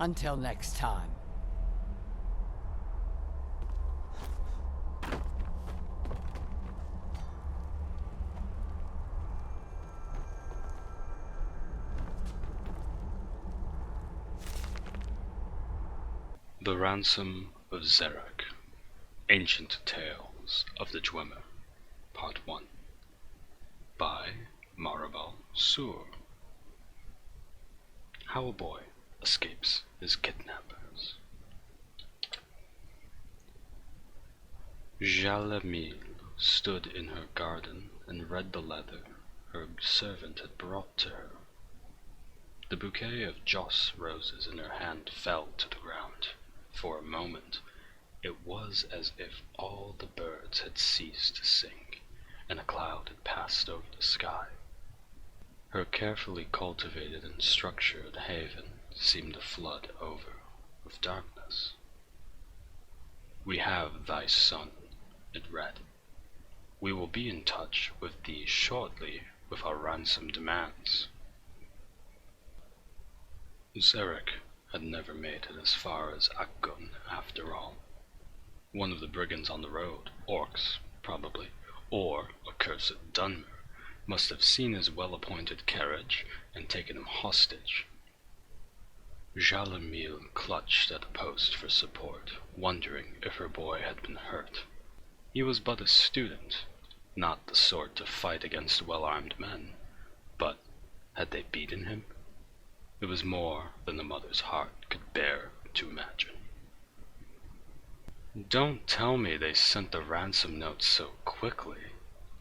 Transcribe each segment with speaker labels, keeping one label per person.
Speaker 1: Until next time.
Speaker 2: The Ransom of Zarek. Ancient Tales of the Dwemer, Part 1, by Marabal Sur. How a boy escapes his kidnappers. Jalamil stood in her garden and read the letter her servant had brought to her. The bouquet of joss roses in her hand fell to the ground. For a moment, it was as if all the birds had ceased to sing, and a cloud had passed over the sky. Her carefully cultivated and structured haven seemed to flood over with darkness. "We have thy son," it read. "We will be in touch with thee shortly with our ransom demands." Zarek had never made it as far as Akkon after all. One of the brigands on the road, orcs probably, or accursed Dunmer, must have seen his well-appointed carriage and taken him hostage. Jalamil clutched at a post for support, wondering if her boy had been hurt. He was but a student, not the sort to fight against well-armed men, but had they beaten him? It was more than the mother's heart could bear to imagine. "Don't tell me they sent the ransom notes so quickly,"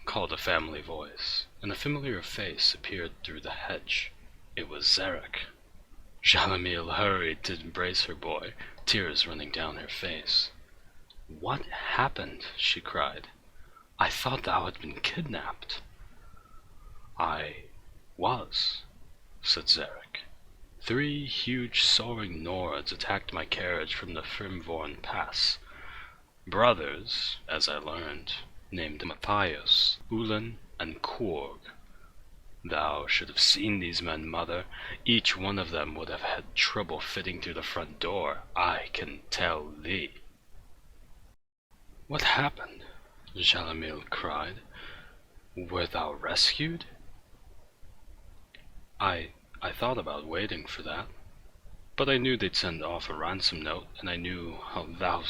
Speaker 2: called a family voice, and a familiar face appeared through the hedge. It was Zarek. Jalamil hurried to embrace her boy, tears running down her face. "What happened?" she cried. "I thought thou had been kidnapped." "I was," said Zarek. "3 huge soaring Nords attacked my carriage from the Frimvorn Pass. Brothers, as I learned, named Matthias, Ulan, and Korg. Thou should have seen these men, mother. Each one of them would have had trouble fitting through the front door, I can tell thee." "What happened?" Jalamil cried. "Wert thou rescued?" I thought about waiting for that, but I knew they'd send off a ransom note, and I knew how thou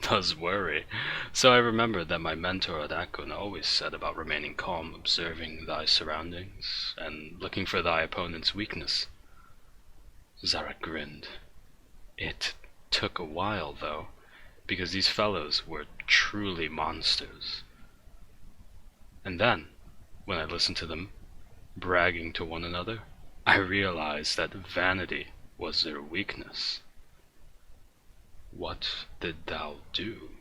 Speaker 2: does worry. So I remembered that my mentor at Akkon always said about remaining calm, observing thy surroundings, and looking for thy opponent's weakness. Zarek grinned. "It took a while, though, because these fellows were truly monsters. And then, when I listened to them bragging to one another, I realized that vanity was their weakness." "What did thou do?"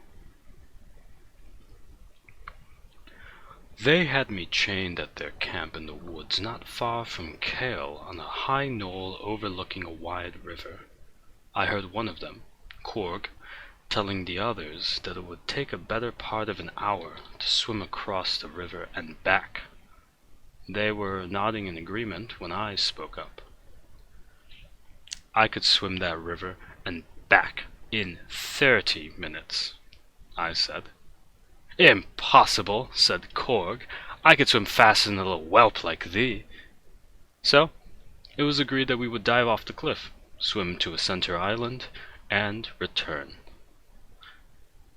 Speaker 2: "They had me chained at their camp in the woods not far from Kale on a high knoll overlooking a wide river. I heard one of them, Korg, telling the others that it would take a better part of an hour to swim across the river and back. They were nodding in agreement when I spoke up. "I could swim that river and back in 30 minutes, I said. "Impossible," said Korg. "I could swim faster than a little whelp like thee." So, it was agreed that we would dive off the cliff, swim to a center island, and return.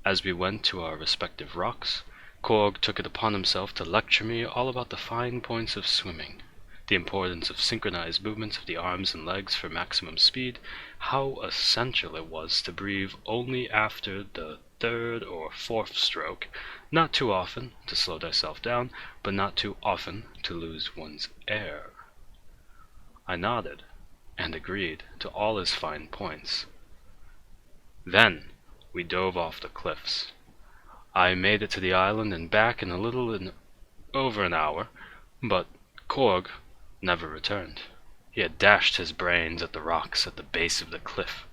Speaker 2: As we went to our respective rocks, Korg took it upon himself to lecture me all about the fine points of swimming, the importance of synchronized movements of the arms and legs for maximum speed, how essential it was to breathe only after the 3rd or 4th stroke, not too often to slow thyself down, but not too often to lose one's air. I nodded and agreed to all his fine points. Then we dove off the cliffs. I made it to the island and back in over an hour, but Korg never returned. He had dashed his brains at the rocks at the base of the cliff.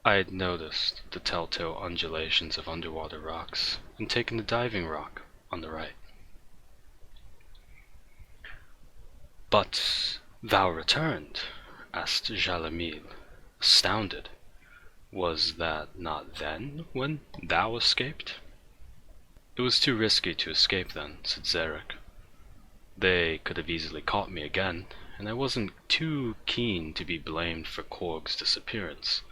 Speaker 2: I had noticed the telltale undulations of underwater rocks and taken the diving rock on the right. "But thou returned?" asked Jalamil. astounded. Was that not then when thou escaped? It was too risky to escape then, said Zarek. They could have easily caught me again, and I wasn't too keen to be blamed for Korg's disappearance.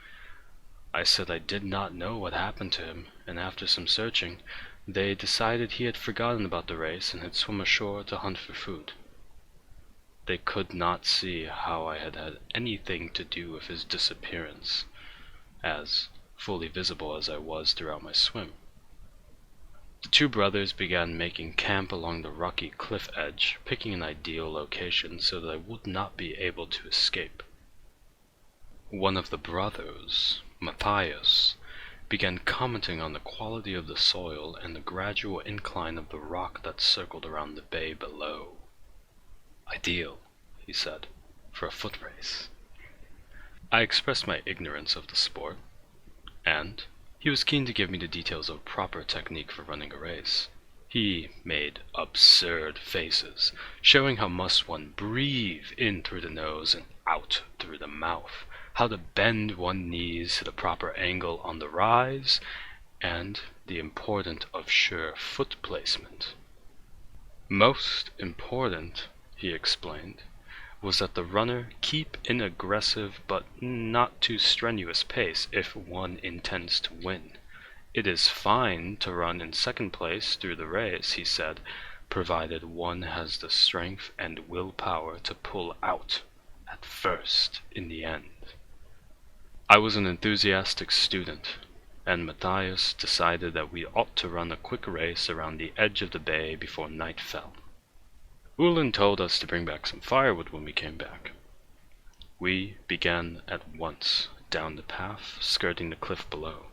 Speaker 2: I said I did not know what happened to him, and after some searching, they decided he had forgotten about the race and had swum ashore to hunt for food. They could not see how I had had anything to do with his disappearance, as fully visible as I was throughout my swim. The two brothers began making camp along the rocky cliff edge, picking an ideal location so that I would not be able to escape. One of the brothers, Matthias, began commenting on the quality of the soil and the gradual incline of the rock that circled around the bay below. Ideal, he said, for a foot race. I expressed my ignorance of the sport, and he was keen to give me the details of proper technique for running a race. He made absurd faces, showing how must one breathe in through the nose and out through the mouth, how to bend one's knees to the proper angle on the rise, and the importance of sure foot placement. Most important, he explained, was that the runner keep an aggressive but not too strenuous pace if one intends to win. It is fine to run in second place through the race, he said, provided one has the strength and willpower to pull out at first in the end. I was an enthusiastic student, and Matthias decided that we ought to run a quick race around the edge of the bay before night fell. Ulan told us to bring back some firewood when we came back. We began at once down the path skirting the cliff below.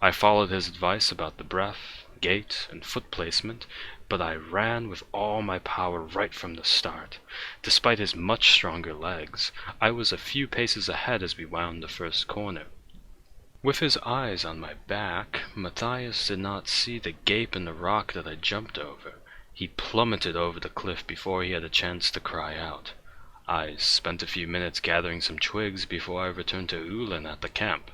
Speaker 2: I followed his advice about the breath, gait, and foot placement, but I ran with all my power right from the start. Despite his much stronger legs, I was a few paces ahead as we wound the first corner. With his eyes on my back, Matthias did not see the gape in the rock that I jumped over. He plummeted over the cliff before he had a chance to cry out. I spent a few minutes gathering some twigs before I returned to Ulan at the camp.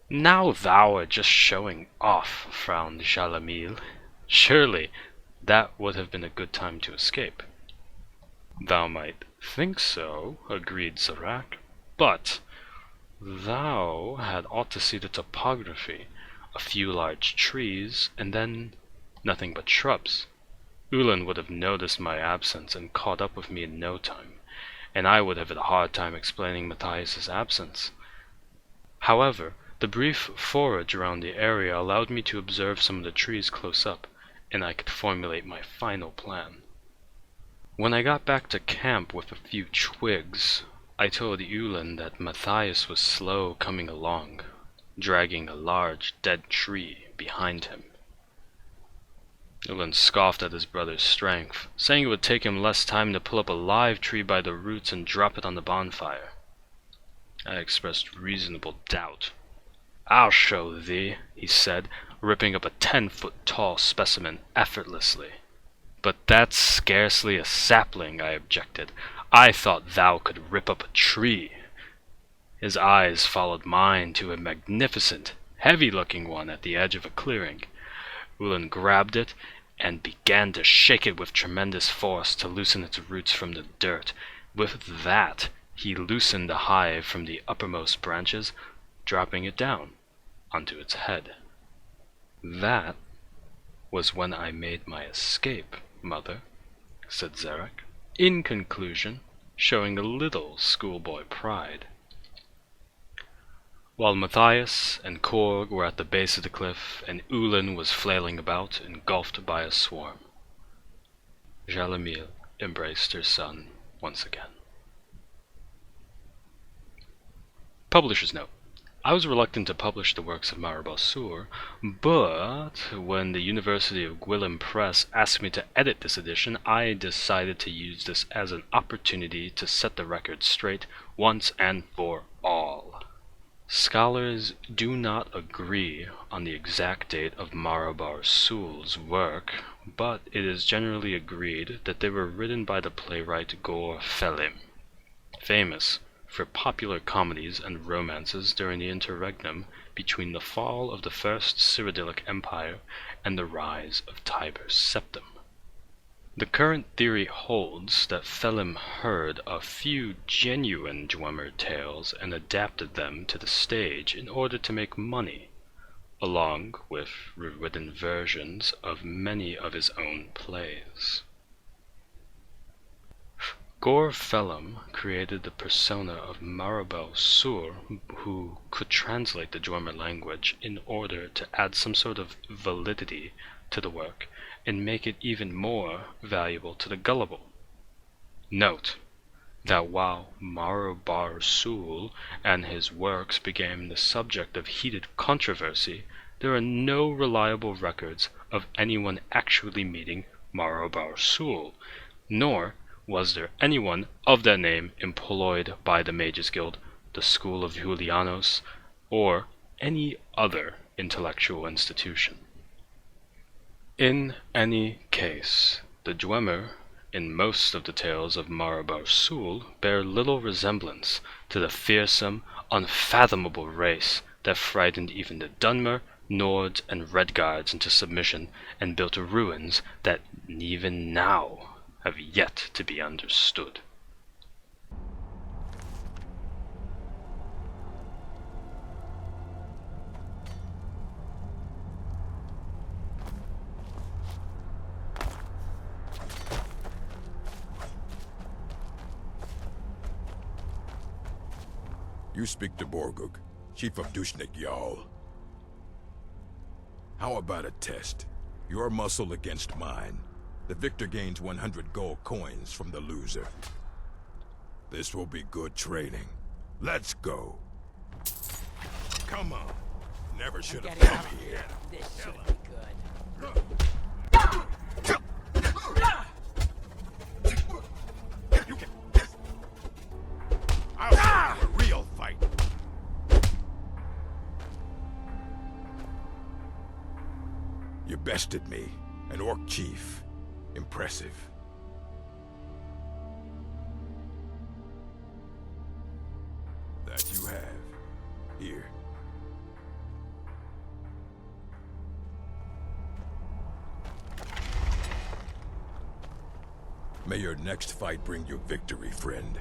Speaker 2: Now thou art just showing off, frowned Jalamil. Surely that would have been a good time to escape. Thou might think so, agreed Zarek, but thou had ought to see the topography, a few large trees, and then nothing but shrubs. Ulan would have noticed my absence and caught up with me in no time, and I would have had a hard time explaining Matthias's absence. However, the brief forage around the area allowed me to observe some of the trees close up, and I could formulate my final plan. When I got back to camp with a few twigs, I told Ulan that Matthias was slow coming along, dragging a large dead tree behind him. Ulan scoffed at his brother's strength, saying it would take him less time to pull up a live tree by the roots and drop it on the bonfire. I expressed reasonable doubt. I'll show thee, he said, ripping up a 10-foot tall specimen effortlessly. But that's scarcely a sapling, I objected. I thought thou could rip up a tree. His eyes followed mine to a magnificent, heavy-looking one at the edge of a clearing. Ulan grabbed it and began to shake it with tremendous force to loosen its roots from the dirt. With that, he loosened the hive from the uppermost branches, dropping it down onto its head. That was when I made my escape, mother, said Zarek, in conclusion, showing a little schoolboy pride. While Matthias and Korg were at the base of the cliff, and Ulan was flailing about, engulfed by a swarm, Jalamil embraced her son once again. Publisher's note. I was reluctant to publish the works of Marabasur, but when the University of Gwilym Press asked me to edit this edition, I decided to use this as an opportunity to set the record straight once and for all. Scholars do not agree on the exact date of Marabarsul's work, but it is generally agreed that they were written by the playwright Gor Felim, famous for popular comedies and romances during the interregnum between the fall of the First Cyrodiilic Empire and the rise of Tiber's septum. The current theory holds that Phelim heard a few genuine Dwemer tales and adapted them to the stage in order to make money, along with rewritten versions of many of his own plays. Gore Phelim created the persona of Marabel Sur, who could translate the Dwemer language in order to add some sort of validity to the work and make it even more valuable to the gullible. Note that while Marabar Sul and his works became the subject of heated controversy, there are no reliable records of anyone actually meeting Marabar Sul, nor was there anyone of that name employed by the Mages Guild, the School of Julianos, or any other intellectual institution. In any case, the Dwemer in most of the tales of Marabar Sul bear little resemblance to the fearsome, unfathomable race that frightened even the Dunmer, Nords, and Redguards into submission and built ruins that even now have yet to be understood.
Speaker 1: You speak to Borgug, Chief of Dushnihk, Jarl. How about a test? Your muscle against mine. The victor gains 100 gold coins from the loser. This will be good training. Let's go. Come on. Never should have come here.
Speaker 3: This should be good.
Speaker 1: You can... I'll have a real fight. You bested me, an orc chief. Impressive. That you have. Here. May your next fight bring you victory, friend.